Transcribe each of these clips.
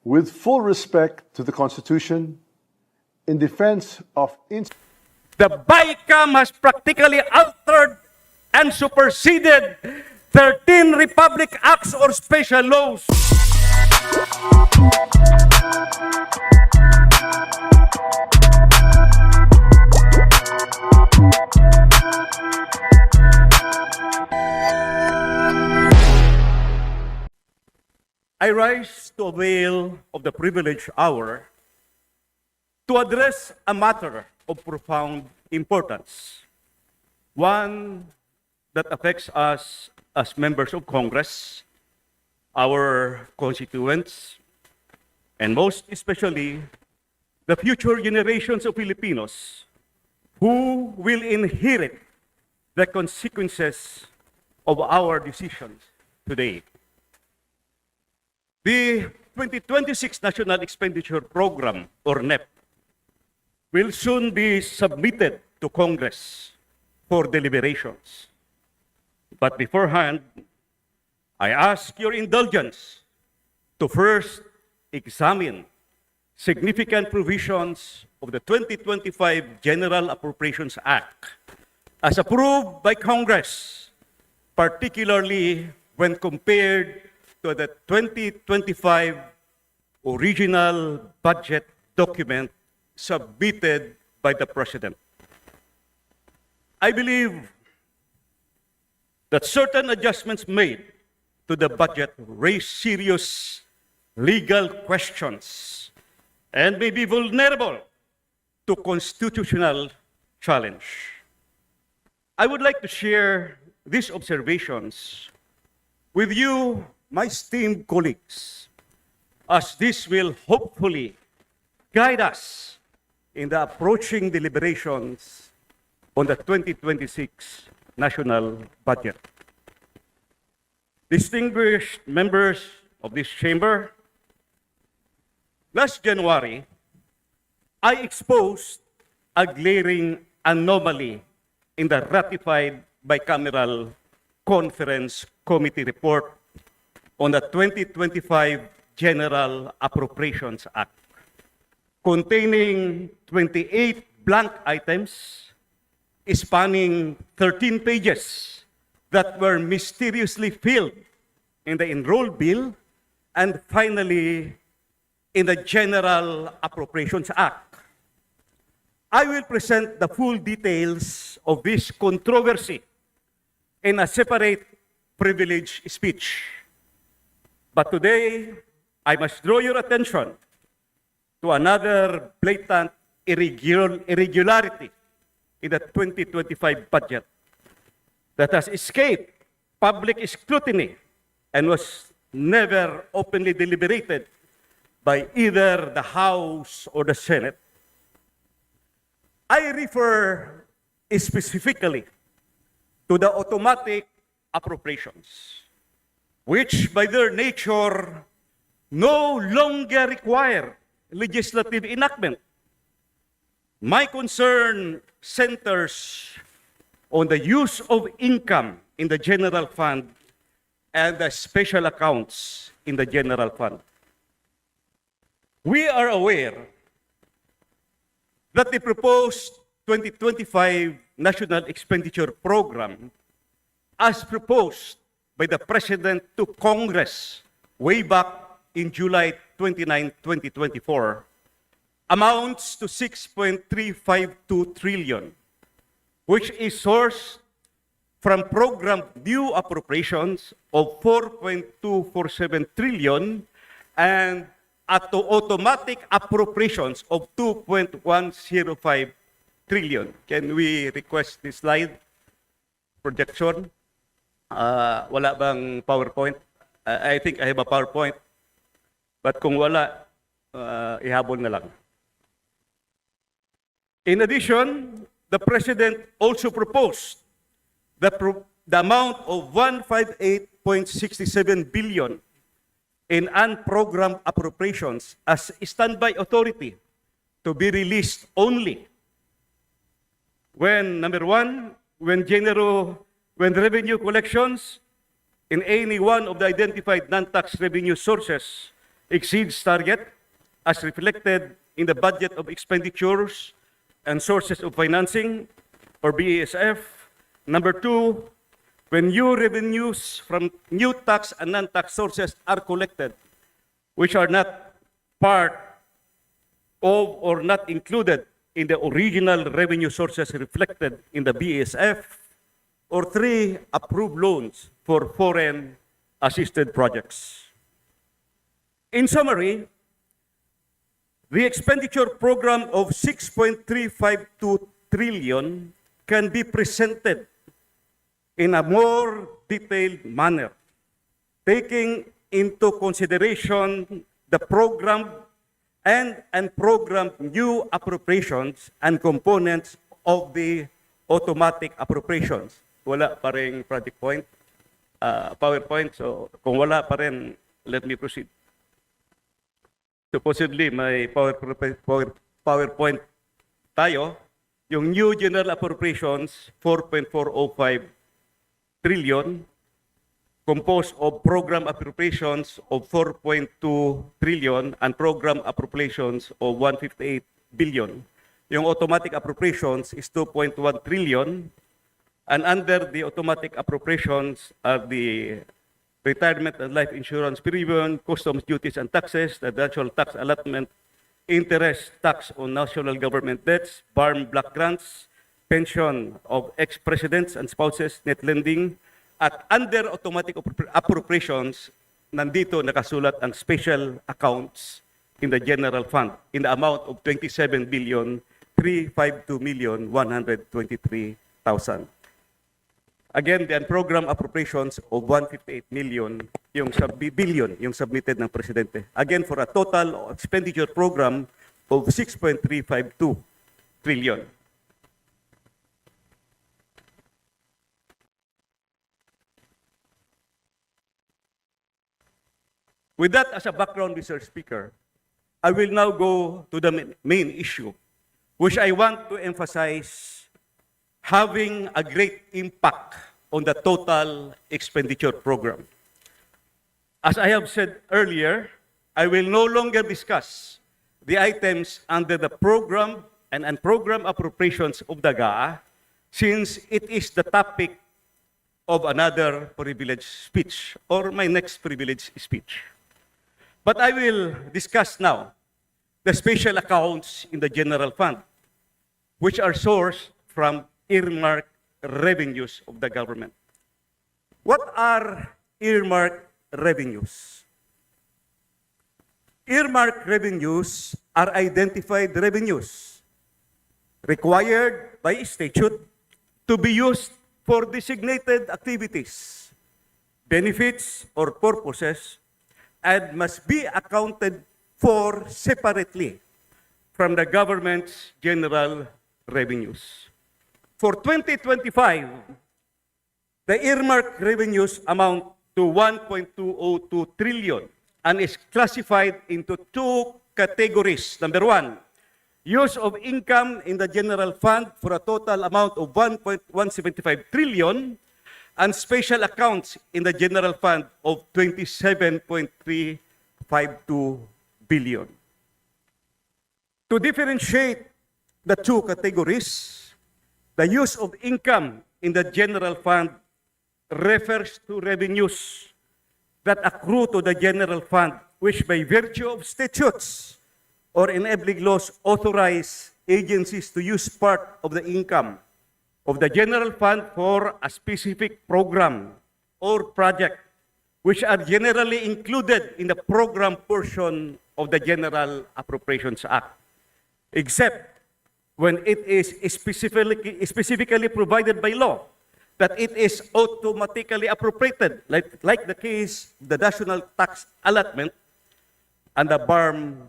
with full respect to the Constitution, in defense of The BICOM has practically altered and superseded 13 Republic Acts or special laws. I rise to avail of the privileged hour to address a matter of profound importance, one that affects us as members of Congress, our constituents, and most especially the future generations of Filipinos who will inherit the consequences of our decisions today. The 2026 National Expenditure Program, or NEP, will soon be submitted to Congress for deliberations. But beforehand, I ask your indulgence to first examine significant provisions of the 2025 General Appropriations Act as approved by Congress, particularly when compared to the 2025 original budget document submitted by the President. I believe that certain adjustments made to the budget raise serious legal questions and may be vulnerable to constitutional challenge. I would like to share these observations with you, my esteemed colleagues, as this will hopefully guide us in the approaching deliberations on the 2026 national budget. Distinguished members of this chamber, last January, I exposed a glaring anomaly in the ratified bicameral conference committee report on the 2025 General Appropriations Act, containing 28 blank items spanning 13 pages that were mysteriously filled in the enrolled bill and finally in the General Appropriations Act. I will present the full details of this controversy in a separate privileged speech. But today, I must draw your attention to another blatant irregularity in the 2025 budget that has escaped public scrutiny and was never openly deliberated by either the House or the Senate. I refer specifically to the automatic appropriations, which by their nature no longer require legislative enactment. My concern centers on the use of income in the general fund and the special accounts in the general fund. We are aware that the proposed 2025 National Expenditure Program, as proposed by the President to Congress way back in July 29, 2024, amounts to 6.352 trillion, which is sourced from program new appropriations of 4.247 trillion and automatic appropriations of 2.105 trillion. Can we request this slide projection? Wala bang PowerPoint? I think I have a PowerPoint. But kung wala, ihabol na lang. In addition, the President also proposed the amount of 158.67 billion in unprogrammed appropriations as standby authority to be released only when, number one, when revenue collections in any one of the identified non-tax revenue sources exceeds target as reflected in the budget of expenditures and sources of financing, or BASF. Number two, when new revenues from new tax and non-tax sources are collected, which are not part of or not included in the original revenue sources reflected in the BASF. Or three, approved loans for foreign assisted projects. In summary, the expenditure program of 6.352 trillion can be presented in a more detailed manner, taking into consideration the program and programmed new appropriations and components of the automatic appropriations. Wala pa rin project point, PowerPoint, so kung wala pa rin, let me proceed. Supposedly, may PowerPoint tayo. Yung new general appropriations, 4.405 trillion, composed of program appropriations of 4.2 trillion and program appropriations of 158 billion. Yung automatic appropriations is 2.1 trillion, and under the automatic appropriations are the retirement and life insurance premium, customs duties and taxes, the national tax allotment, interest tax on national government debts, BARM block grants, pension of ex-presidents and spouses, net lending, at under automatic appropriations, nandito nakasulat ang special accounts in the general fund in the amount of 27,352,123,000. Again, the program appropriations of 158 million, billion, yung submitted ng Presidente. Again, for a total expenditure program of 6.352 trillion. With that as a background, Mr. Speaker, I will now go to the main issue, which I want to emphasize having a great impact on the total expenditure program. As I have said earlier, I will no longer discuss the items under the program and program appropriations of the GAA, since it is the topic of another privileged speech, or my next privileged speech. But I will discuss now the special accounts in the general fund, which are sourced from earmark revenues of the government. What are earmark revenues? Earmark revenues are identified revenues required by statute to be used for designated activities, benefits, or purposes, and must be accounted for separately from the government's general revenues. For 2025, the earmark revenues amount to 1.202 trillion and is classified into two categories. Number one, use of income in the general fund for a total amount of 1.175 trillion and special accounts in the general fund of 27.352 billion. To differentiate the two categories, the use of income in the general fund refers to revenues that accrue to the general fund, which by virtue of statutes or enabling laws authorize agencies to use part of the income of the general fund for a specific program or project, which are generally included in the program portion of the General Appropriations Act, except when it is specifically provided by law that it is automatically appropriated, like the case, the national tax allotment and the BARM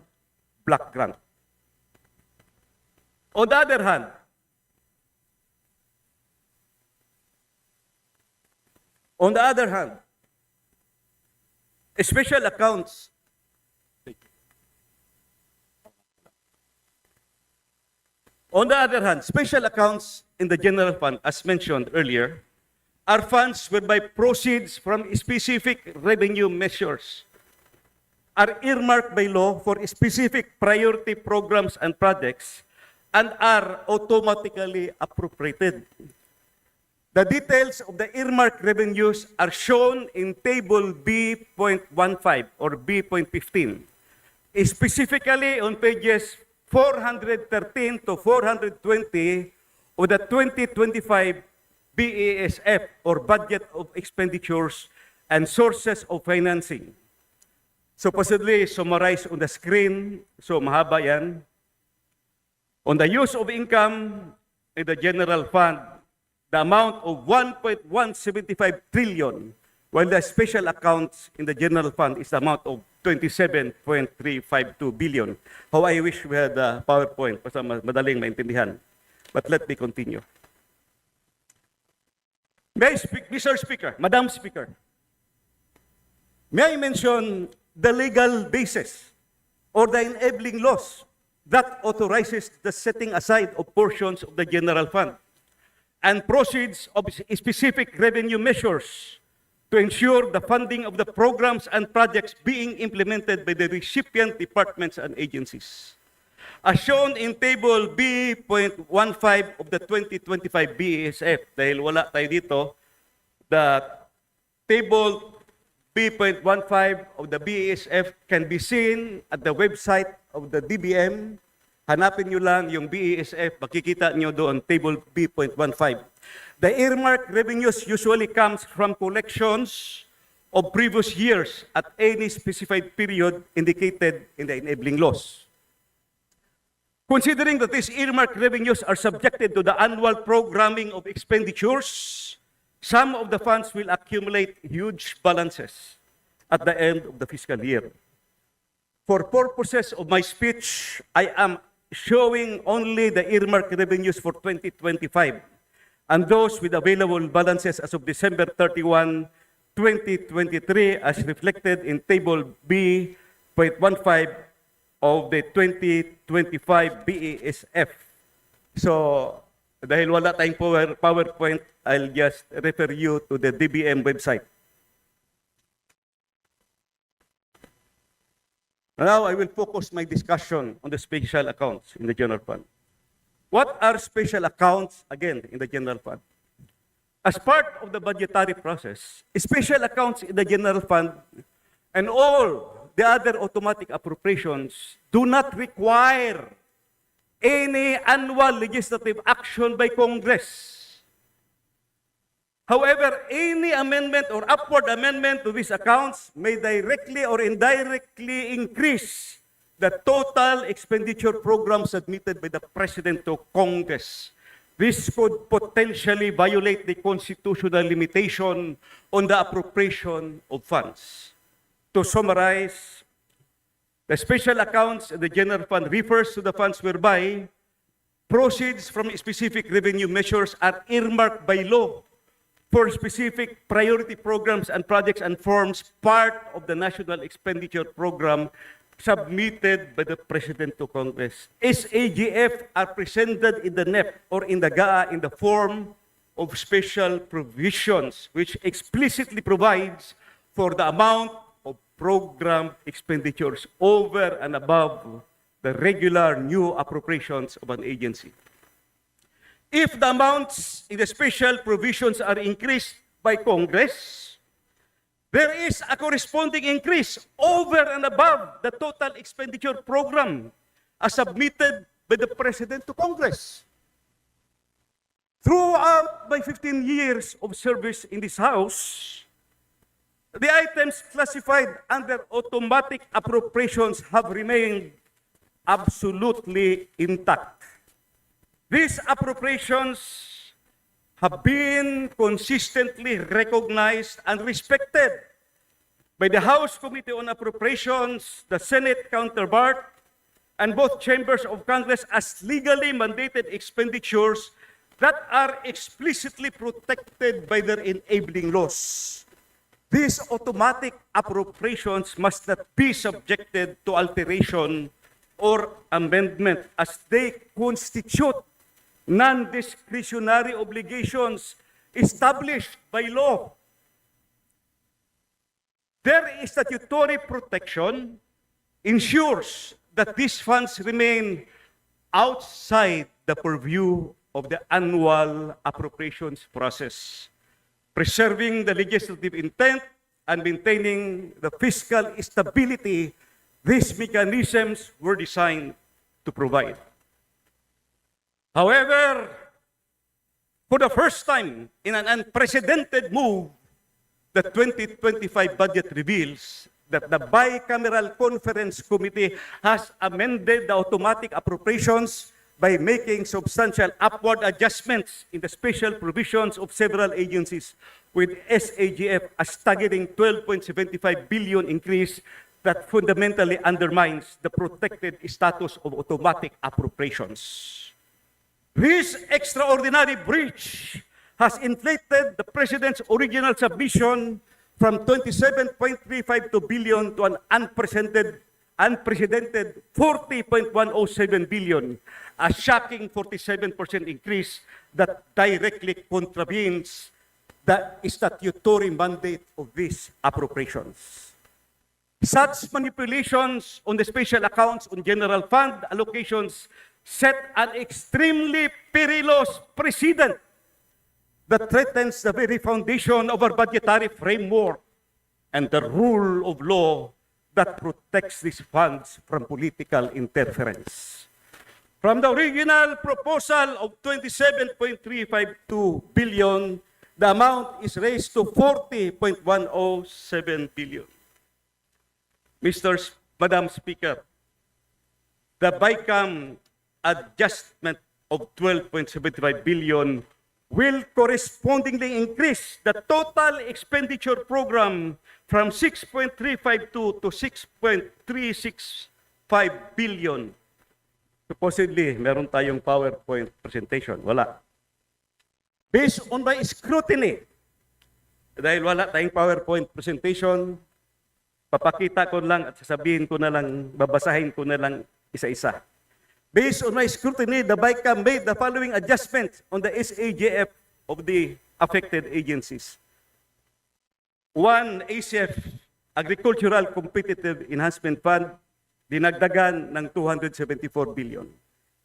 block grant. On the other hand, special accounts special accounts in the general fund, as mentioned earlier, are funds whereby proceeds from specific revenue measures are earmarked by law for specific priority programs and projects and are automatically appropriated. The details of the earmarked revenues are shown in Table B.15 or B.15, specifically on pages 413 to 420 of the 2025 BESF or Budget of Expenditures and Sources of Financing. Supposedly summarized on the screen, so mahaba yan. On the use of income in the general fund, the amount of 1.175 trillion, while the special accounts in the general fund is the amount of 27.352 billion. How I wish we had a PowerPoint para madaling maintindihan. But let me continue. May I speak, Mr. Speaker, Madam Speaker, may I mention the legal basis or the enabling laws that authorizes the setting aside of portions of the general fund and proceeds of specific revenue measures to ensure the funding of the programs and projects being implemented by the recipient departments and agencies. As shown in Table B.15 of the 2025 BESF, dahil wala tayo dito, the Table B.15 of the BESF can be seen at the website of the DBM. Hanapin nyo lang yung BESF, makikita nyo doon, Table B.15. The earmarked revenues usually comes from collections of previous years at any specified period indicated in the enabling laws. Considering that these earmarked revenues are subjected to the annual programming of expenditures, some of the funds will accumulate huge balances at the end of the fiscal year. For purposes of my speech, I am showing only the earmarked revenues for 2025 and those with available balances as of December 31, 2023 as reflected in Table B.15 of the 2025 BESF. So, dahil wala tayong PowerPoint, I'll just refer you to the DBM website. Now, I will focus my discussion on the special accounts in the general fund. What are special accounts, again, in the general fund? As part of the budgetary process, special accounts in the general fund and all the other automatic appropriations do not require any annual legislative action by Congress. However, any amendment or upward amendment to these accounts may directly or indirectly increase the total expenditure program submitted by the President to Congress. This could potentially violate the constitutional limitation on the appropriation of funds. To summarize, the special accounts in the general fund refers to the funds whereby proceeds from specific revenue measures are earmarked by law for specific priority programs and projects and forms part of the national expenditure program submitted by the President to Congress. SAGF are presented in the NEP or in the GAA in the form of special provisions which explicitly provides for the amount of program expenditures over and above the regular new appropriations of an agency. If the amounts in the special provisions are increased by Congress, there is a corresponding increase over and above the total expenditure program as submitted by the President to Congress. Throughout my 15 years of service in this House, the items classified under automatic appropriations have remained absolutely intact. These appropriations have been consistently recognized and respected by the House Committee on Appropriations, the Senate counterpart, and both chambers of Congress as legally mandated expenditures that are explicitly protected by their enabling laws. These automatic appropriations must not be subjected to alteration or amendment as they constitute non-discretionary obligations established by law. There is statutory protection ensures that these funds remain outside the purview of the annual appropriations process, preserving the legislative intent and maintaining the fiscal stability these mechanisms were designed to provide. However, for the first time in an unprecedented move, the 2025 budget reveals that the Bicameral Conference Committee has amended the automatic appropriations by making substantial upward adjustments in the special provisions of several agencies, with SAGF a staggering 12.75 billion increase that fundamentally undermines the protected status of automatic appropriations. This extraordinary breach has inflated the President's original submission from 27.352 billion to an unprecedented 40.107 billion, a shocking 47% increase that directly contravenes the statutory mandate of these appropriations. Such manipulations on the special accounts on general fund allocations set an extremely perilous precedent that threatens the very foundation of our budgetary framework and the rule of law that protects these funds from political interference. From the original proposal of 27.352 billion, the amount is raised to 40.107 billion. Madam Speaker, the BICOM adjustment of 12.75 billion will correspondingly increase the total expenditure program from 6.352 to 6.365 billion. Supposedly, meron tayong PowerPoint presentation. Wala. Based on my scrutiny, dahil wala tayong PowerPoint presentation, papakita ko lang at sasabihin ko na lang, babasahin ko na lang isa-isa. Based on my scrutiny, the BICOM made the following adjustments on the SAGF of the affected agencies. 1. ACF, Agricultural Competitive Enhancement Fund, dinagdagan ng 274 billion.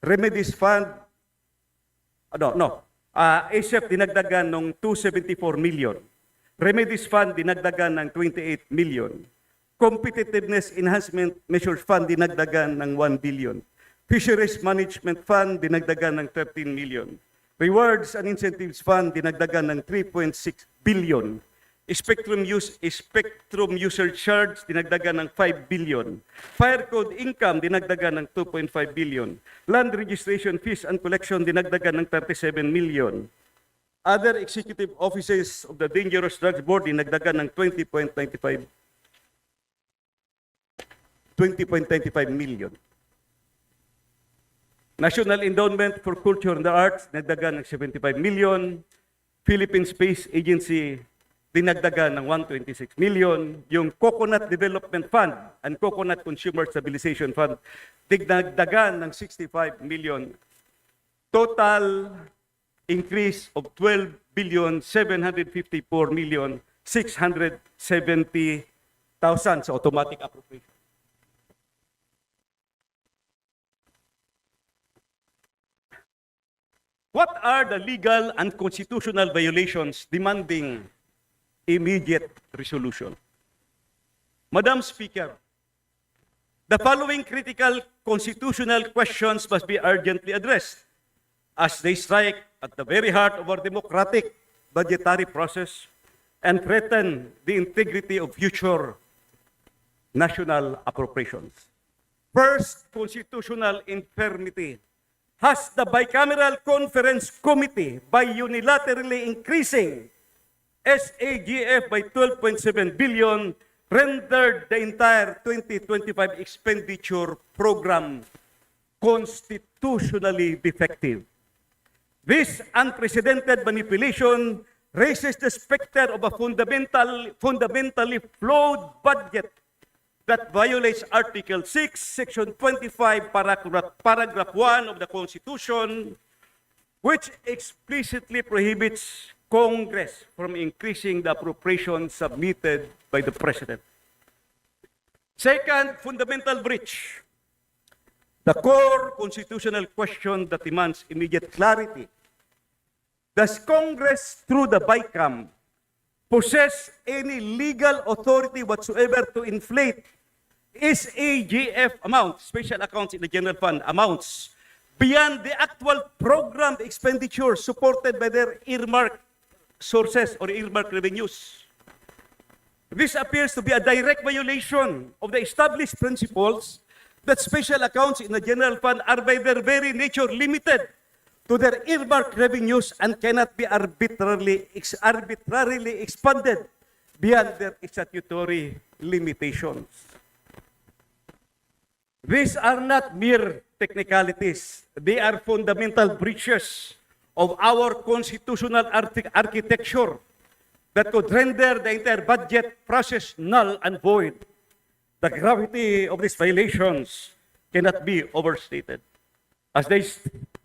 Remedies Fund, ACF dinagdagan ng 274 million. Remedies Fund dinagdagan ng 28 million. Competitiveness Enhancement Measures Fund dinagdagan ng 1 billion. Fisheries Management Fund dinagdagan ng 13 million. Rewards and Incentives Fund dinagdagan ng 3.6 billion. Spectrum User Charge dinagdagan ng 5 billion. Fire Code Income dinagdagan ng 2.5 billion. Land Registration Fees and Collection dinagdagan ng 37 million. Other executive offices of the Dangerous Drugs Board dinagdagan ng 20.95 million. National Endowment for Culture and the Arts, dinagdagan ng 75 million. Philippine Space Agency, dinagdagan ng 126 million. Yung Coconut Development Fund and Coconut Consumer Stabilization Fund, dinagdagan ng 65 million. Total increase of 12,754,670,000 sa automatic appropriation. What are the legal and constitutional violations demanding immediate resolution? Madam Speaker, the following critical constitutional questions must be urgently addressed as they strike at the very heart of our democratic budgetary process and threaten the integrity of future national appropriations. First, constitutional infirmity. Has the Bicameral Conference Committee, by unilaterally increasing SAGF by 12.7 billion, rendered the entire 2025 expenditure program constitutionally defective? This unprecedented manipulation raises the specter of a fundamentally flawed budget that violates Article 6, Section 25, Paragraph 1 of the Constitution, which explicitly prohibits Congress from increasing the appropriations submitted by the President. Second, fundamental breach. The core constitutional question that demands immediate clarity. Does Congress, through the BICOM, possess any legal authority whatsoever to inflate SAGF amounts, special accounts in the general fund amounts, beyond the actual program expenditure supported by their earmarked sources or earmarked revenues? This appears to be a direct violation of the established principles that special accounts in the general fund are by their very nature limited to their earmarked revenues and cannot be arbitrarily expanded beyond their statutory limitations. These are not mere technicalities. They are fundamental breaches of our constitutional architecture that could render the entire budget process null and void. The gravity of these violations cannot be overstated, as they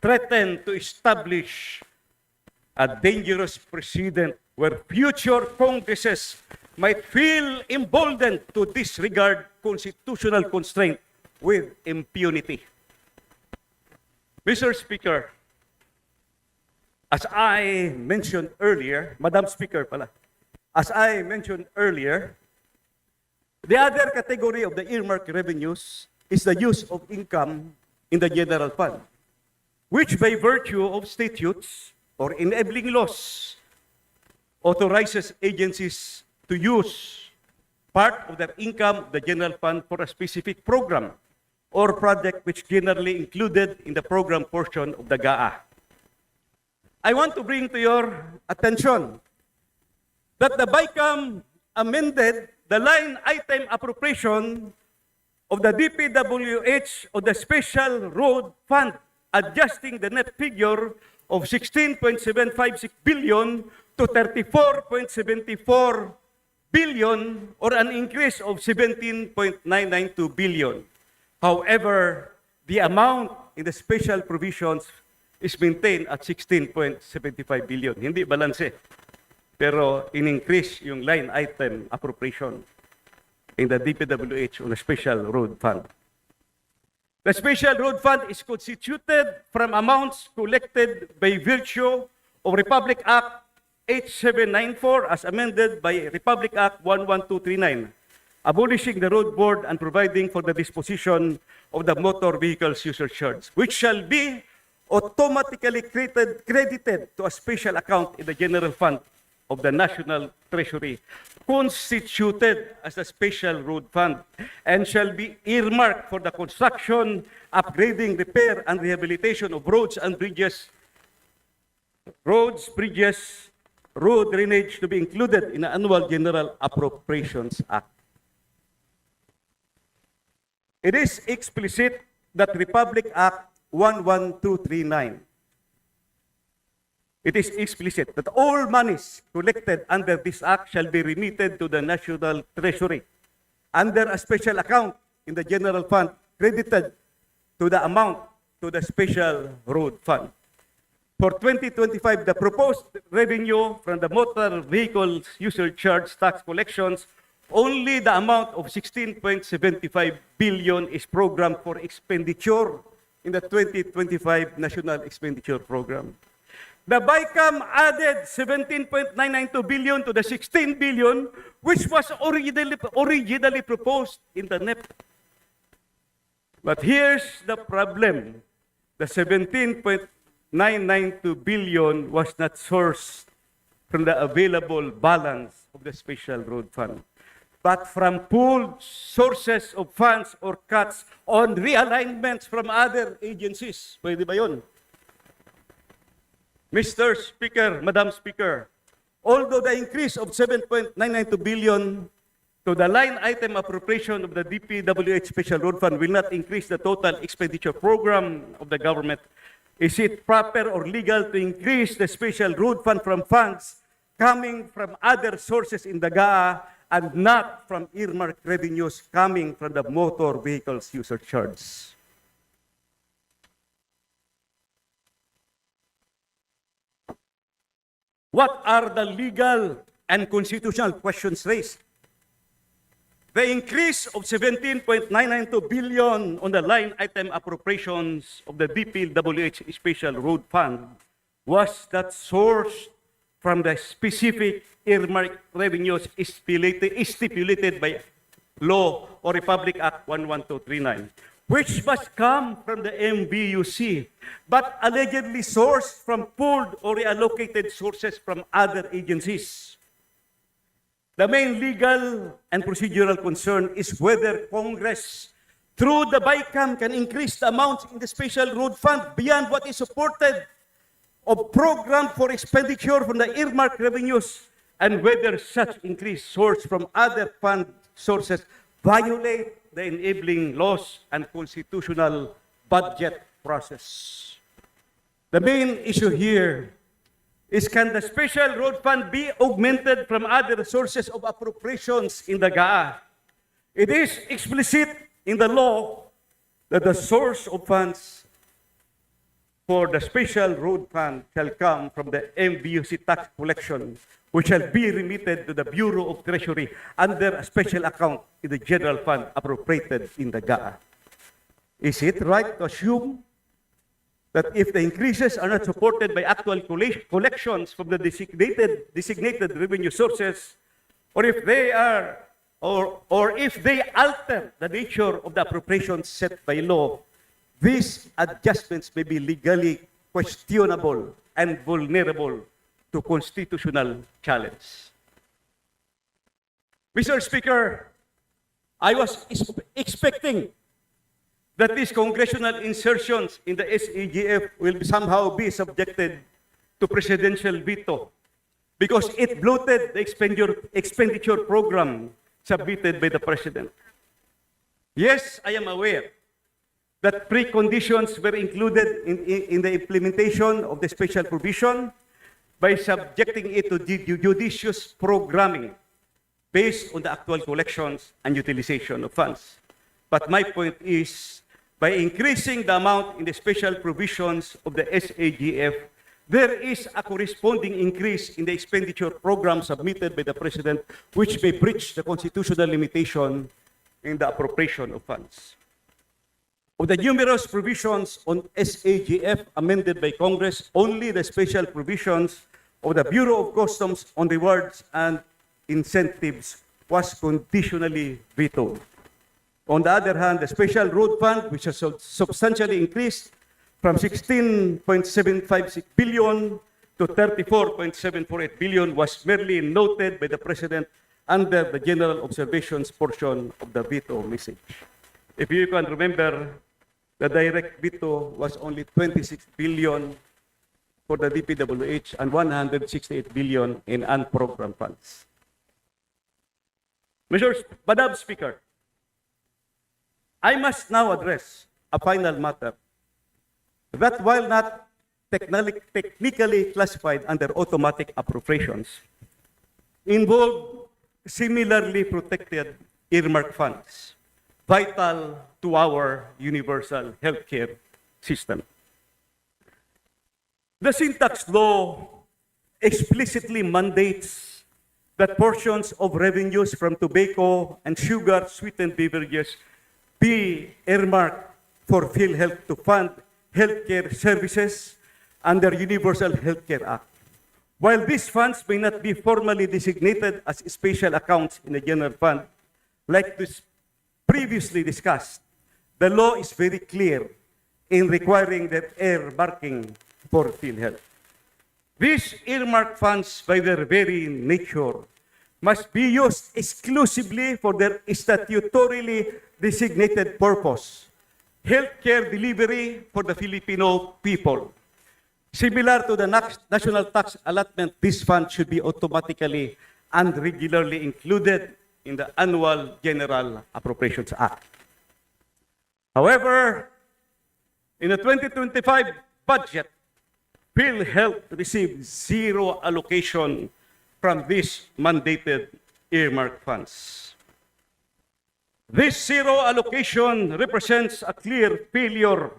threaten to establish a dangerous precedent where future Congresses might feel emboldened to disregard constitutional constraint with impunity. Mr. Speaker, as I mentioned earlier, Madam Speaker pala, as I mentioned earlier, the other category of the earmarked revenues is the use of income in the general fund, which by virtue of statutes or enabling laws authorizes agencies to use part of their income, the general fund, for a specific program or project which generally included in the program portion of the GAA. I want to bring to your attention that the BICOM amended the line item appropriation of the DPWH of the Special Road Fund, adjusting the net figure of 16.756 billion to 34.74 billion, or an increase of 17.992 billion. However, the amount in the special provisions is maintained at 16.75 billion. Hindi balanse. Pero in-increase yung line item appropriation in the DPWH on the Special Road Fund. The Special Road Fund is constituted from amounts collected by virtue of Republic Act 8794 as amended by Republic Act 11239, abolishing the Road Board and providing for the disposition of the motor vehicles user charge, which shall be automatically credited to a special account in the general fund of the National Treasury, constituted as a special road fund, and shall be earmarked for the construction, upgrading, repair, and rehabilitation of roads and bridges, road drainage to be included in the Annual General Appropriations Act. It is explicit that Republic Act 11239. It is explicit that all monies collected under this act shall be remitted to the National Treasury under a special account in the general fund credited to the amount to the special road fund. For 2025, the proposed revenue from the motor vehicles user charge tax collections, only the amount of 16.75 billion is programmed for expenditure in the 2025 National Expenditure Program. The BICOM added 17.992 billion to the 16 billion, which was originally proposed in the NEP. But here's the problem. The 17.992 billion was not sourced from the available balance of the Special Road Fund, but from pooled sources of funds or cuts on realignments from other agencies. Pwede ba yun? Mr. Speaker, Madam Speaker, although the increase of 7.992 billion to the line item appropriation of the DPWH Special Road Fund will not increase the total expenditure program of the government, is it proper or legal to increase the Special Road Fund from funds coming from other sources in the GAA and not from earmarked revenues coming from the motor vehicles user charge? What are the legal and constitutional questions raised? the increase of 17.992 billion on the line item appropriations of the DPWH Special Road Fund was that sourced from the specific earmark revenues stipulated by law or Republic Act 11239, which must come from the MBUC, but allegedly sourced from pooled or reallocated sources from other agencies. The main legal and procedural concern is whether Congress, through the BICOM, can increase the amounts in the Special Road Fund beyond what is supported of program for expenditure from the earmark revenues, and whether such increase sourced from other fund sources violate the enabling laws and constitutional budget process. The main issue here is, can the Special Road Fund be augmented from other sources of appropriations in the GAA? It is explicit in the law that the source of funds for the Special Road Fund shall come from the MBUC tax collection, which shall be remitted to the Bureau of Treasury under a special account in the general fund appropriated in the GAA. Is it right to assume that if the increases are not supported by actual collections from the designated revenue sources, or if they are, or if they alter the nature of the appropriations set by law, these adjustments may be legally questionable and vulnerable to constitutional challenge. Mr. Speaker, I was expecting that these congressional insertions in the SAGF will somehow be subjected to presidential veto because it bloated the expenditure program submitted by the President. Yes, I am aware that preconditions were included in the implementation of the special provision by subjecting it to judicious programming based on the actual collections and utilization of funds. But my point is, by increasing the amount in the special provisions of the SAGF, there is a corresponding increase in the expenditure program submitted by the President, which may breach the constitutional limitation in the appropriation of funds. Of the numerous provisions on SAGF amended by Congress, only the special provisions of the Bureau of Customs on rewards and incentives was conditionally vetoed. On the other hand, the Special Road Fund, which has substantially increased from 16.756 billion to 34.748 billion, was merely noted by the President under the general observations portion of the veto message. If you can remember, the direct veto was only 26 billion for the DPWH and 168 billion in unprogrammed funds. Madam Speaker, I must now address a final matter that, while not technically classified under automatic appropriations, involve similarly protected earmark funds, vital to our universal healthcare system. The syntax law explicitly mandates that portions of revenues from tobacco and sugar-sweetened beverages be earmarked for PhilHealth to fund healthcare services under Universal Healthcare Act. While these funds may not be formally designated as special accounts in the general fund, like this previously discussed, the law is very clear in requiring that earmarking for PhilHealth. These earmark funds, by their very nature, must be used exclusively for their statutorily designated purpose, healthcare delivery for the Filipino people. Similar to the national tax allotment, this fund should be automatically and regularly included in the annual General Appropriations Act. However, in the 2025 budget, PhilHealth received zero allocation from these mandated earmark funds. This zero allocation represents a clear failure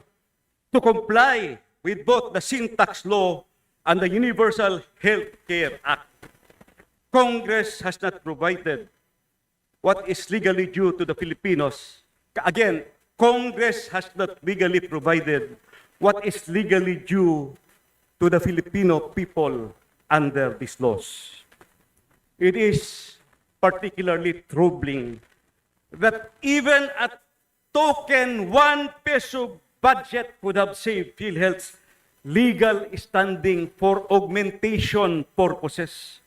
to comply with both the syntax law and the Universal Healthcare Act. Congress has not provided what is legally due to the Filipinos. Again, Congress has not legally provided what is legally due to the Filipino people under these laws. It is particularly troubling that even a token 1 peso budget would have saved PhilHealth's legal standing for augmentation purposes.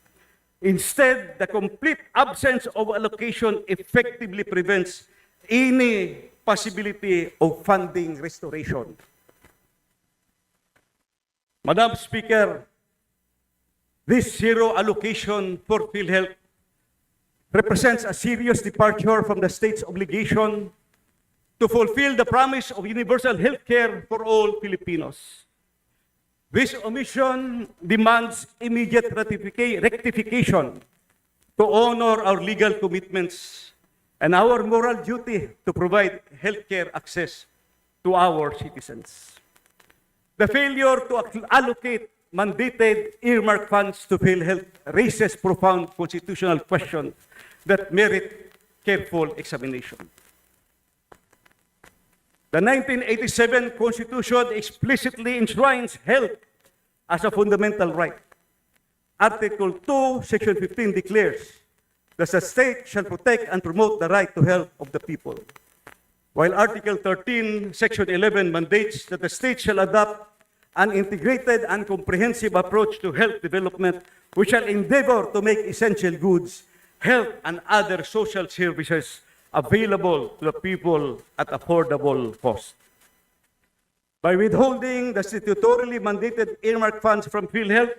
Instead, the complete absence of allocation effectively prevents any possibility of funding restoration. Madam Speaker, this zero allocation for PhilHealth represents a serious departure from the state's obligation to fulfill the promise of universal health care for all Filipinos. This omission demands immediate rectification to honor our legal commitments and our moral duty to provide healthcare access to our citizens. The failure to allocate mandated earmark funds to PhilHealth raises profound constitutional questions that merit careful examination. The 1987 Constitution explicitly enshrines health as a fundamental right. Article 2, Section 15 declares that the state shall protect and promote the right to health of the people, while Article 13, Section 11 mandates that the state shall adopt an integrated and comprehensive approach to health development, which shall endeavor to make essential goods, health, and other social services available to the people at affordable cost. By withholding the statutorily mandated earmark funds from PhilHealth,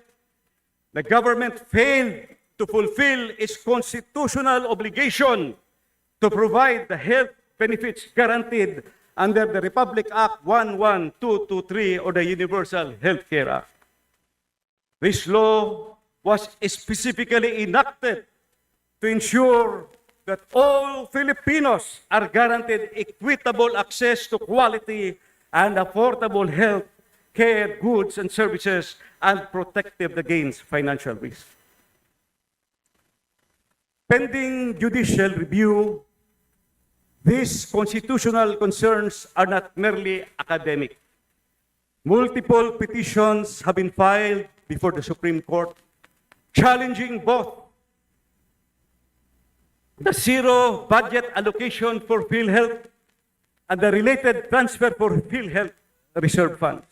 the government failed to fulfill its constitutional obligation to provide the health benefits guaranteed under the Republic Act 11223 or the Universal Health Care Act. This law was specifically enacted to ensure that all Filipinos are guaranteed equitable access to quality and affordable health care, goods, and services, and protected against financial risk. Pending judicial review, these constitutional concerns are not merely academic. Multiple petitions have been filed before the Supreme Court challenging both the zero budget allocation for PhilHealth and the related transfer for PhilHealth reserve funds.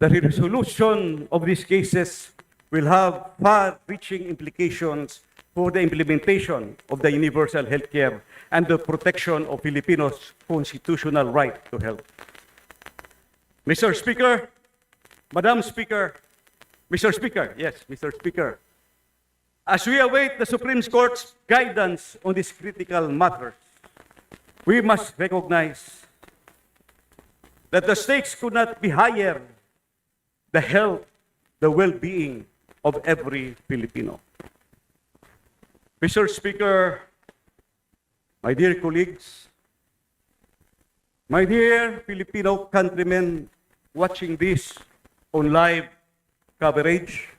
The resolution of these cases will have far-reaching implications for the implementation of the universal health care and the protection of Filipinos' constitutional right to health. Mr. Speaker, Madam Speaker, Mr. Speaker, yes, Mr. Speaker, as we await the Supreme Court's guidance on these critical matters, we must recognize that the stakes could not be higher: the health, the well-being of every Filipino. Mr. Speaker, my dear colleagues, my dear Filipino countrymen watching this on live coverage,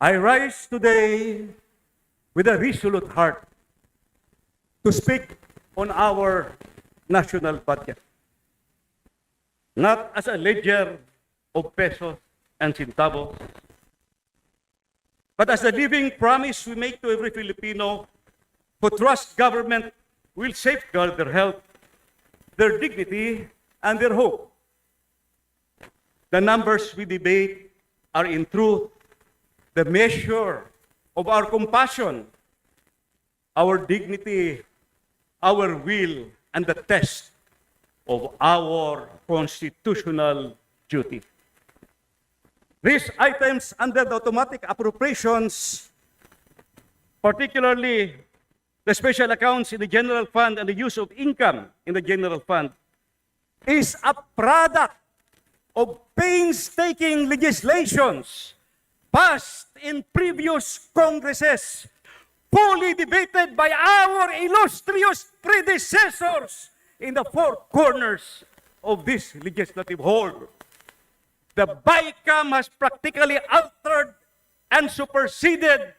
I rise today with a resolute heart to speak on our national budget, not as a ledger of pesos and centavos, but as a living promise we make to every Filipino who trusts government will safeguard their health, their dignity, and their hope. The numbers we debate are in truth the measure of our compassion, our dignity, our will, and the test of our constitutional duty. These items under the automatic appropriations, particularly the special accounts in the general fund and the use of income in the general fund, is a product of painstaking legislations passed in previous Congresses, fully debated by our illustrious predecessors in the four corners of this legislative hall. The BICOM has practically altered and superseded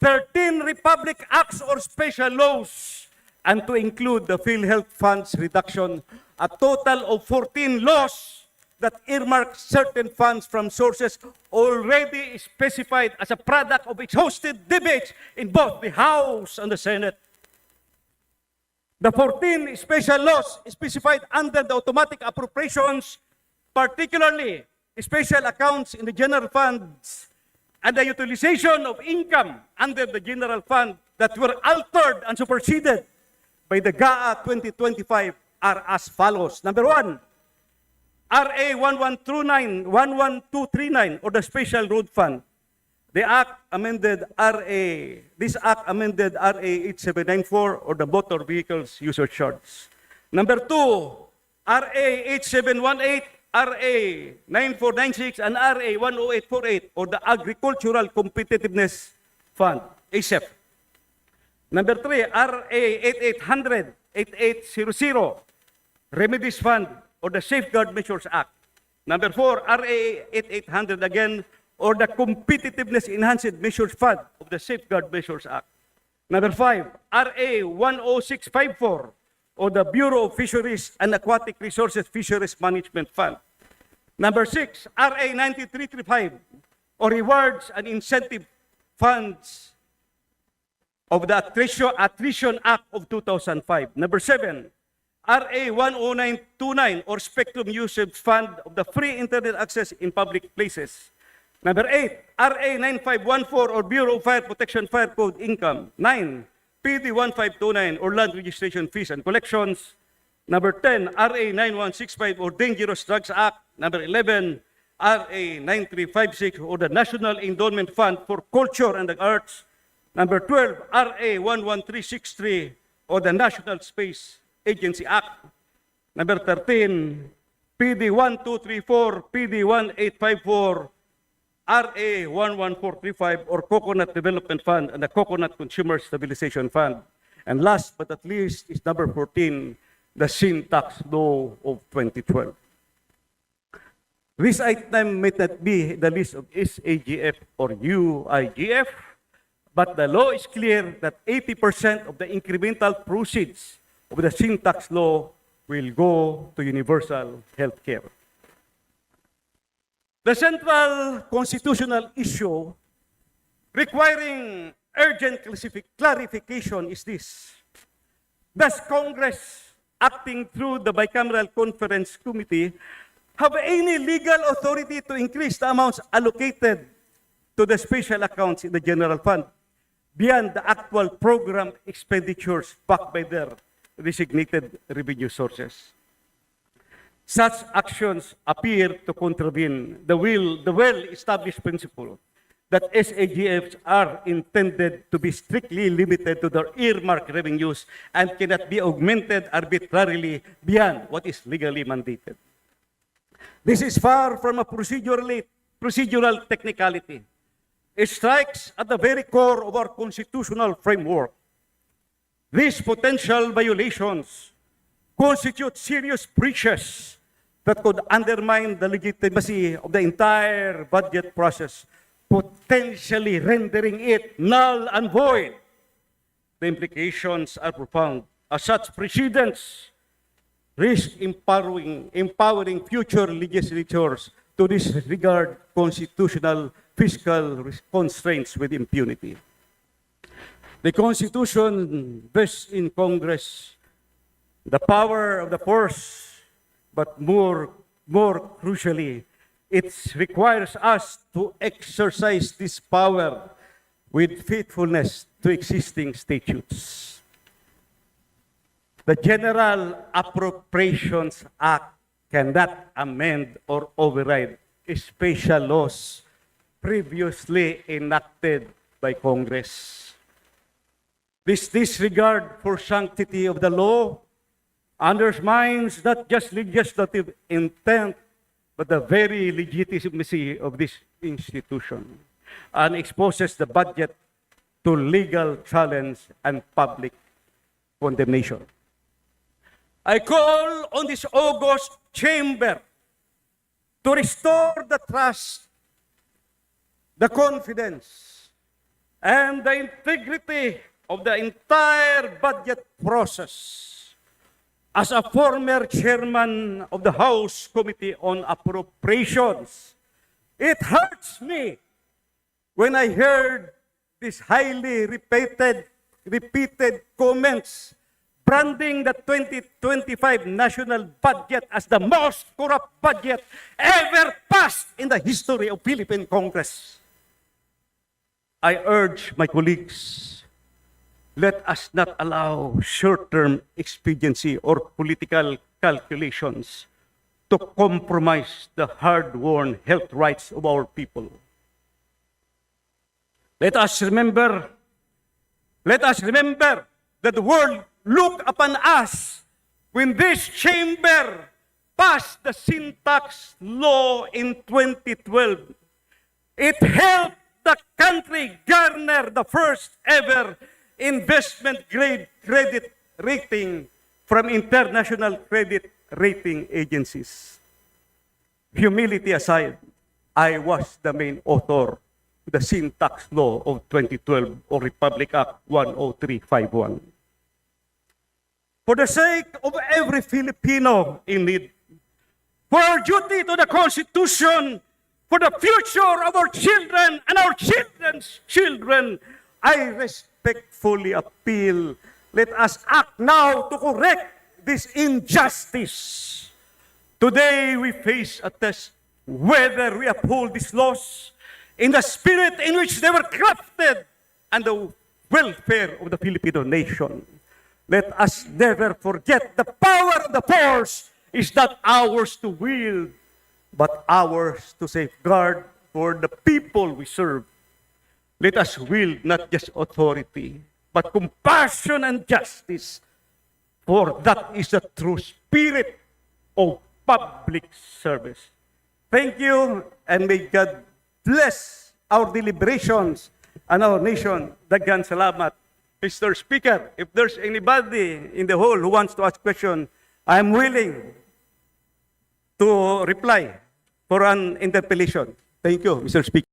13 Republic Acts or special laws, and to include the PhilHealth funds reduction, a total of 14 laws that earmark certain funds from sources already specified as a product of exhaustive debates in both the House and the Senate. The 14 special laws specified under the automatic appropriations, particularly special accounts in the general funds and the utilization of income under the general fund that were altered and superseded by the GAA 2025 are as follows. Number one, RA 11239, or the Special Road Fund. This act amended RA 8794, or the Motor Vehicles User Charge. Number two, RA 8718, RA 9496, and RA 10848, or the Agricultural Competitiveness Fund, ASEP. Number three, RA 8800, 8800, Remedies Fund, or the Safeguard Measures Act. Number four, RA 8800 again, or the Competitiveness Enhanced Measures Fund of the Safeguard Measures Act. Number five, RA 10654, or the Bureau of Fisheries and Aquatic Resources Fisheries Management Fund. Number six, RA 9335, or Rewards and Incentive Funds of the Attrition Act of 2005. Number seven, RA 10929, or Spectrum Usage Fund of the Free Internet Access in Public Places. Number eight, RA 9514, or Bureau of Fire Protection Fire Code Income. Nine, PD 1529, or Land Registration Fees and Collections. Number 10, RA 9165, or Dangerous Drugs Act. Number 11, RA 9356, or the National Endowment Fund for Culture and the Arts. Number 12, RA 11363, or the National Space Agency Act. Number 13, PD 1234, PD 1854, RA 11435, or Coconut Development Fund and the Coconut Consumer Stabilization Fund. And last but not least is number 14, the Sin Tax Law of 2012. This item may not be the list of SAGF or UIGF, but the law is clear that 80% of the incremental proceeds of the Sin Tax Law will go to universal health care. The central constitutional issue requiring urgent clarification is this. Does Congress, acting through the Bicameral Conference Committee, have any legal authority to increase the amounts allocated to the special accounts in the general fund beyond the actual program expenditures backed by their designated revenue sources? Such actions appear to contravene the well-established principle that SAGFs are intended to be strictly limited to their earmarked revenues and cannot be augmented arbitrarily beyond what is legally mandated. This is far from a procedural technicality. It strikes at the very core of our constitutional framework. These potential violations constitute serious breaches that could undermine the legitimacy of the entire budget process, potentially rendering it null and void. The implications are profound, as such precedents risk empowering future legislatures to disregard constitutional fiscal constraints with impunity. The Constitution vests in Congress the power of the purse, but more crucially, it requires us to exercise this power with faithfulness to existing statutes. The General Appropriations Act cannot amend or override special laws previously enacted by Congress. This disregard for sanctity of the law undermines not just legislative intent, but the very legitimacy of this institution, and exposes the budget to legal challenge and public condemnation. I call on this august chamber to restore the trust, the confidence, and the integrity of the entire budget process. As a former chairman of the House Committee on Appropriations, it hurts me when I heard these highly repeated comments branding the 2025 national budget as the most corrupt budget ever passed in the history of Philippine Congress. I urge my colleagues, let us not allow short-term expediency or political calculations to compromise the hard-won health rights of our people. Let us remember that the world looked upon us when this chamber passed the sin tax law in 2012. It helped the country garner the first ever investment grade credit rating from international credit rating agencies. Humility aside, I was the main author of the sin tax law of 2012 or Republic Act 10351. For the sake of every Filipino in need, for our duty to the Constitution, for the future of our children and our children's children, I respectfully appeal, let us act now to correct this injustice. Today we face a test whether we uphold these laws in the spirit in which they were crafted and the welfare of the Filipino nation. Let us never forget the power of the force is not ours to wield, but ours to safeguard for the people we serve. Let us wield not just authority, but compassion and justice, for that is the true spirit of public service. Thank you, and may God bless our deliberations and our nation. Daghan salamat. Mr. Speaker, if there's anybody in the hall who wants to ask question, I'm willing to reply for an interpellation. Thank you, Mr. Speaker.